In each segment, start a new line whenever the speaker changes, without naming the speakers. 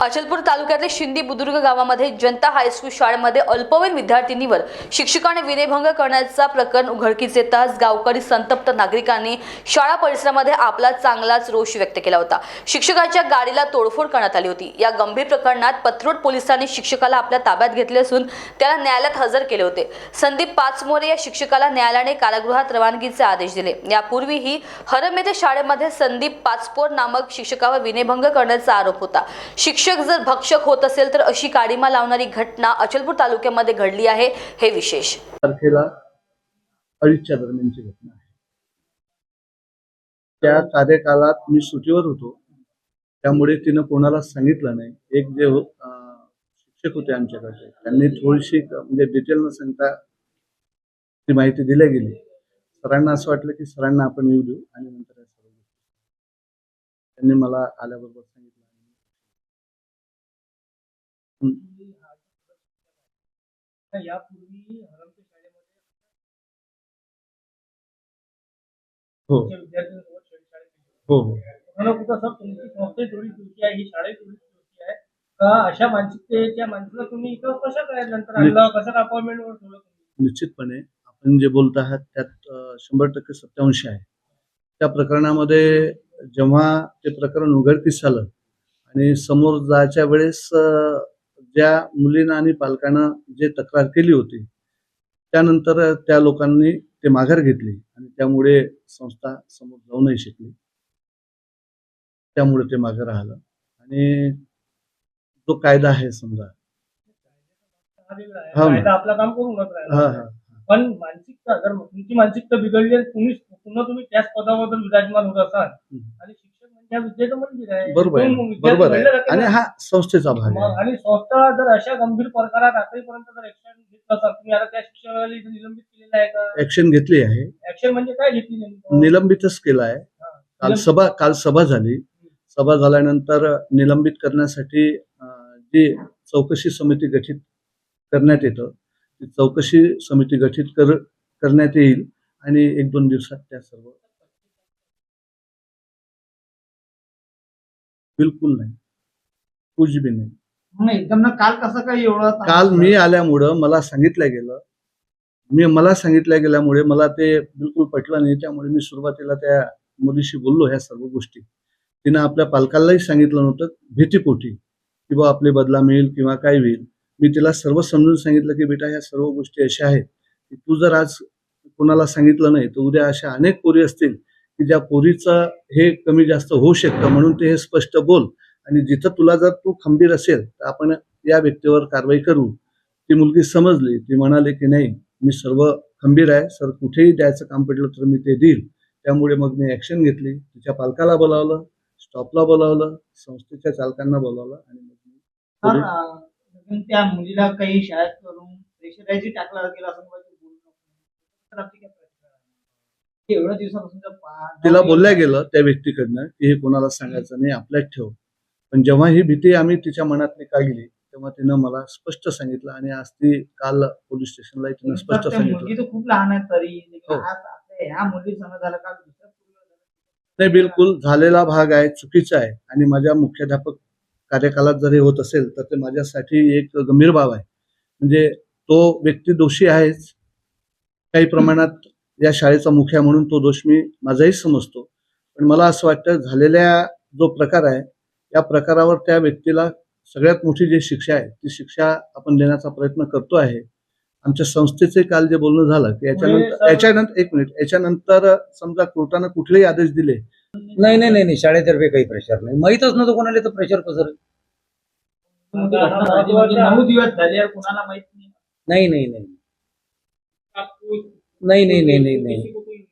अचलपूर तालुक्यातल्या शिंदी बुद्रुक गावामध्ये जनता हायस्कूल शाळेमध्ये अल्पवयीन विद्यार्थिनीवर शिक्षकाने विनयभंग करण्याचा प्रकरण उघडकीस येताच गावकरी संतप्त नागरिकांनी शाळा परिसरामध्ये आपला चांगलाच रोष व्यक्त केला होता। शिक्षकाच्या गाडीला तोडफोड करण्यात आली होती। या गंभीर प्रकरणात पत्रोड पोलिसांनी शिक्षकाला आपल्या ताब्यात घेतले असून त्याला न्यायालयात हजर केले होते। संदीप पाचमोरे या शिक्षकाला न्यायालयाने कारागृहात रवानगीचे आदेश दिले। यापूर्वीही हरम येथे शाळेमध्ये संदीप पाचपोर नामक शिक्षकावर विनयभंग करण्याचा आरोप होता। शिक्षक जर भक्षक होत असेल तर अशी काडीमा लावणारी घटना अचलपूर तालुक्यामध्ये घडली आहे, हे विशेष।
तारखेला 2:30च्या दरम्यानची घटना आहे। त्या कार्यकालात मी सुट्टीवर होतो, त्यामुळे तिनं कोणाला सांगितलं नाही। एक जे शिक्षक होते आमच्याकडे, त्यांनी थोडीशी म्हणजे डिटेल न सांगता ती माहिती दिली गेली। सरांना असं वाटलं की सरांना आपण येऊ देऊ आणि नंतर त्यांनी मला आल्याबरोबर सांगितलं।
यापूर्वी हरमच्या शाळेमध्ये
हो
विद्यार्थ्यांसोबत शाळेत
हो
कुठं सर तुमची संस्था थोडी चुकी आहे, ही शाळा थोडी चुकी आहे का? अशा मानसिकतेच्या माणसाला तुम्ही इथं कसं काय नंतर आणलं, कसं काय अपॉइंटमेंटवर ठेवलं तुम्ही?
निश्चितपणे आपण जे बोलत आहात त्यात 100% सत्यांश आहे। त्या प्रकरणामध्ये जेव्हा ते प्रकरण उघडकीस आलं आणि समोर जायच्या वेळेस ज्या मुलींना आणि पालकांना जे तक्रार केली होती, त्यानंतर त्या लोकांनी ते माघार घेतली आणि त्यामुळे संस्था समोर जाऊ नाही शकली। त्यामुळे ते मागे राहिलं आणि जो कायदा आहे समजा
कायदा आपलं काम करूनच राहिला, पण मानसिकता जर तुमची मानसिकता बिघडली आणि तुम्ही त्याच पदावर विराजमान होत असाल आणि शिक्षक म्हणजे विद्येचं मंदिर आहे,
बरोबर आहे आणि हा संस्थेचा भाग आहे।
आणि संस्था जर अशा गंभीर प्रकारात आतापर्यंत जर ऍक्शन घेत नसाल, तुम्ही आता त्या शिक्षकाला निलंबित केलेलं आहे का?
ऍक्शन घेतली आहे।
ऍक्शन म्हणजे काय घेतली?
निलंबितच केलं आहे। काल सभा झाली। सभा झाल्यानंतर निलंबित करण्यासाठी जी चौकशी समिती गठीत करण्यात येतं, ती चौकशी समिती गठीत करण्यात येईल आणि 1-2 दिवसात त्या सर्व बिलकुल नाही, कुछ भी नाही।
एकदम ना काल कसं काय एवढं?
काल मी आल्यामुळं मला सांगितलं गेल्यामुळे मला ते बिलकुल पटलं नाही। त्यामुळे मी सुरुवातीला त्या मुलीशी बोललो ह्या सर्व गोष्टी। तिनं आपल्या पालकांनाही सांगितलं नव्हतं भीतीपोटी की बा आपले बदला मिळेल किंवा काय होईल। मी तिला सर्व समजून सांगितलं की बेटा ह्या सर्व गोष्टी अशा आहेत की तू जर आज कोणाला सांगितलं नाही तर उद्या अशा अनेक पोरी असतील की ज्या पोरीचं हे कमी जास्त होऊ शकतं, म्हणून ते हे स्पष्ट बोल आणि जिथं तुला जर तू खंबीर असेल तर आपण या व्यक्तीवर कारवाई करू। ती मुलगी समजली, ती म्हणाली की नाही मी सर्व खंबीर आहे, सर कुठेही द्यायचं काम पडलं तर मी ते देईल। त्यामुळे मग मी ऍक्शन घेतली। तिच्या पालकाला बोलावलं, स्टॉपला बोलावलं, संस्थेच्या चालकांना बोलावलं आणि
मग त्या मुलीला काही शाळेत करून प्रेशराईज टाकला गेला असं एवढ्या दिवसापासून
तिला बोलल्या गेलं त्या व्यक्तीकडनं की हे कोणाला सांगायचं नाही, आपल्यात ठेव। पण जेव्हा ही भीती आम्ही तिच्या मनात काढली तेव्हा तिनं मला स्पष्ट सांगितलं आणि आज ती काल पोलीस स्टेशनला तिनं स्पष्ट सांगितलं।
खूप लहान आहे तरी ह्या मुली संग झालं का?
नाही, बिलकुल झालेला भाग आहे, चुकीचा आहे आणि माझ्या मुख्याध्यापक कार्यकालात जर हे होत असेल तर ते माझ्यासाठी एक गंभीर बाब आहे। म्हणजे तो व्यक्ती दोषी आहेच, काही प्रमाणात या शाळेचा मुखिया म्हणून तो दोष मी माझाही समजतो। पण मला असं वाटतं झालेल्या जो प्रकार आहे या प्रकारावर त्या व्यक्तीला सगळ्यात मोठी जी शिक्षा आहे ती शिक्षा आपण देण्याचा प्रयत्न करतो आहे। आमच्या संस्थेचे काल जे बोलणं झालं की याच्यानंतर समजा कोर्टानं कुठलेही आदेश दिले
नाही शाळेतर्फे काही प्रेशर नाही, माहीतच नव्हतं कोणाला तर प्रेशर कसं
9 दिवस झाले कोणाला माहित
नाही नाही नाही नाही नाही नाही नाही नाही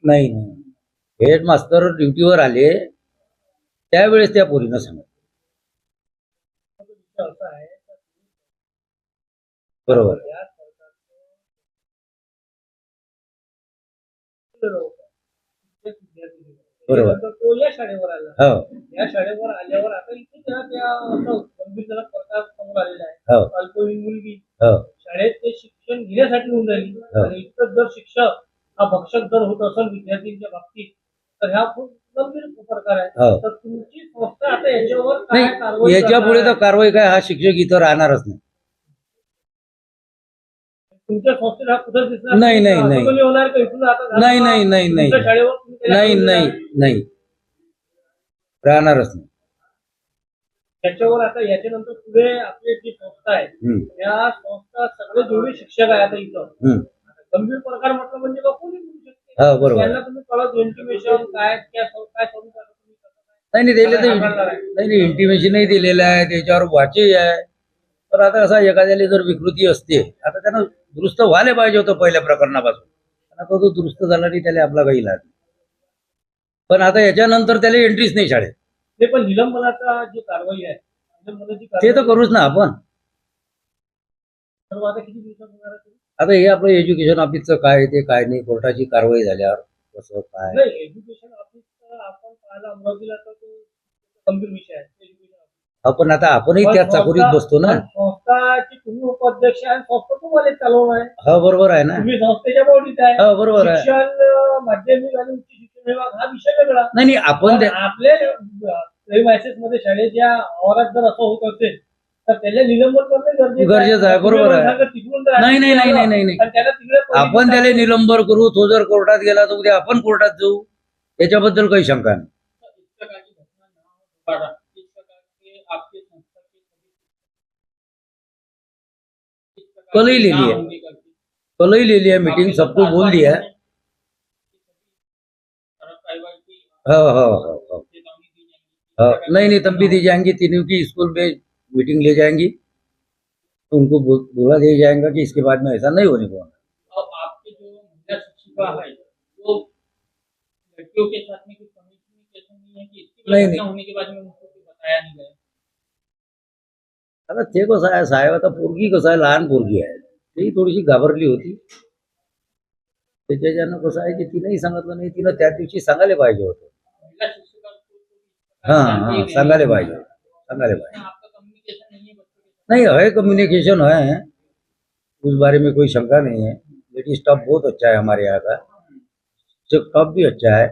नाही नाही हेडमास्तर ड्युटीवर आले त्यावेळेस त्या पोरीनं सांगितलं। बरोबर बरोबर
तो या शाळेवर आला,
हो
या शाळेवर आल्यावर आता इथे गंभीर प्रकार समोर आलेला
हो
आहे। अल्पवयीन मुलगी
हो
शाळेत ते शिक्षण घेण्यासाठी होऊन राहिली आणि इतकं जर शिक्षक हा भक्षक जर होत असेल विद्यार्थ्यांच्या बाबतीत तर ह्या खूप गंभीर प्रकार आहे.
हो.
तर तुमची संस्था आता याच्यावर काय
नाही
कारवाई
याच्या पुढे
करणार
तर कारवाई काय, हा शिक्षक इथं राहणारच नाही.
आहे? तुमच्या संस्थेत हा कुठं दिसणार
नाही, नाही, नाही.
आंदोलन होणार का इथून आता झालं
नाही,
का?
नाही, नाही, नाही.
तुमच्या शाळेवर तुम्ही त्याला
नाही
कारवाई
नाही
करणार?
नाही राहणारच नाही.
त्याच्यावर आता याच्यानंतर पुढे आपली जी संस्था आहे
हम्म,
या संस्था सगळे जेवढे शिक्षक आहे आता इथं
हम्म.
गंभीर प्रकार म्हटलं म्हणजे का कोणी बोलू शकते.
हा, बरोबर.
त्यांना तुम्ही कळत इंटिमेशन काय काय सोडून टाका तुम्ही कसं काय?
नाही नाही दिले तर
हाताळणार आहे.
नाही नाही इंटिमेशनही दिलेलं आहे, त्याच्यावर वाचही आहे. तर आता कसं एखाद्याला जर विकृती असते, आता त्यानं दुरुस्त व्हायला पाहिजे होतं पहिल्या प्रकरणापासून. पण आता तो दुरुस्त झाला नाही, त्याला आपला काही इलाज नाही. पण आता याच्यानंतर त्याला एंट्रीच नाही शाळेत.
ते पण निलंबनाचा जी कारवाई आहे निलंबनाची
ते
कारवाई
तर करूच ना आपण.
सर्व आता किती दिवसात होणार आहे ते?
आता हे आपलं एज्युकेशन ऑफिसचं काय आहे ते काय नाही, कोर्टाची कारवाई झाल्यावर कसं काय.
नाही एज्युकेशन ऑफिस आपण पाहायला अमरावतीला तर तो गंभीर विषय आहे एज्युकेशन ऑफिस.
आपण आता आपणही त्या चाकोरीत बसतो ना.
संस्थाची तुम्ही उपाध्यक्ष आहे संस्था तुम्हाला चालवणार आहे.
हा बरोबर आहे ना.
तुम्ही संस्थेच्या बॉडीत आहे.
हा बरोबर आहे.
शिक्षण माध्यमिक आणि उच्च शिक्षण विभाग हा विषय वेगळा.
नाही नाही आपण
पण
त्या-
आपले मॅसेज मध्ये शाळेच्या आवारात जर असं होत असेल तर त्याला निलंबन करणे
गरजेचं आहे, बरोबर आहे.
तुम्ही तिकडून जर
नाही, नाही, नाही, नाही, नाही, नाही.
आणि त्याला तिकडे
आपण त्याला निलंबन करू, तो जर कोर्टात गेला तर उद्या आपण कोर्टात जाऊ, याच्याबद्दल काही शंका नाही. कलही लिहिली आहे, कलही लिहिली है, मीटिंग सबको बोल दिया है. हाँ हाँ हाँ हाँ हाँ, नहीं नहीं तब भी दी जाएंगी, तीनों की स्कूल में मीटिंग ले जाएंगी, तो उनको बोला दिया जाएगा कि इसके बाद में ऐसा नहीं होने को.
अब आपके जो महिला शिक्षिका है वो लड़कियों के साथ में कुछ कम्युनिकेशन नहीं है कि इसकी
नहीं,
घटना
नहीं.
होने के बाद में उनको कुछ बताया नहीं गया.
आता ते कसं आहे साहेब, आता पोरगी कसं आहे, लहान पोरगी आहे, ती थोडीशी घाबरली होती. त्याच्यानं कसं आहे की तिनंही सांगितलं नाही, तिनं त्या दिवशी सांगायला पाहिजे होतं.
महिला शिक्षिका
हाँ हाँ सांगायला पाहिजे, सांगायला पाहिजे.
आपका कम्युनिकेशन नहीं है बच्चों के साथ.
नहीं है, कम्युनिकेशन है, उस बारे में कोई शंका नहीं है. लेडीज स्टाफ बहुत अच्छा है हमारे यहाँ का, स्टाफ भी अच्छा है.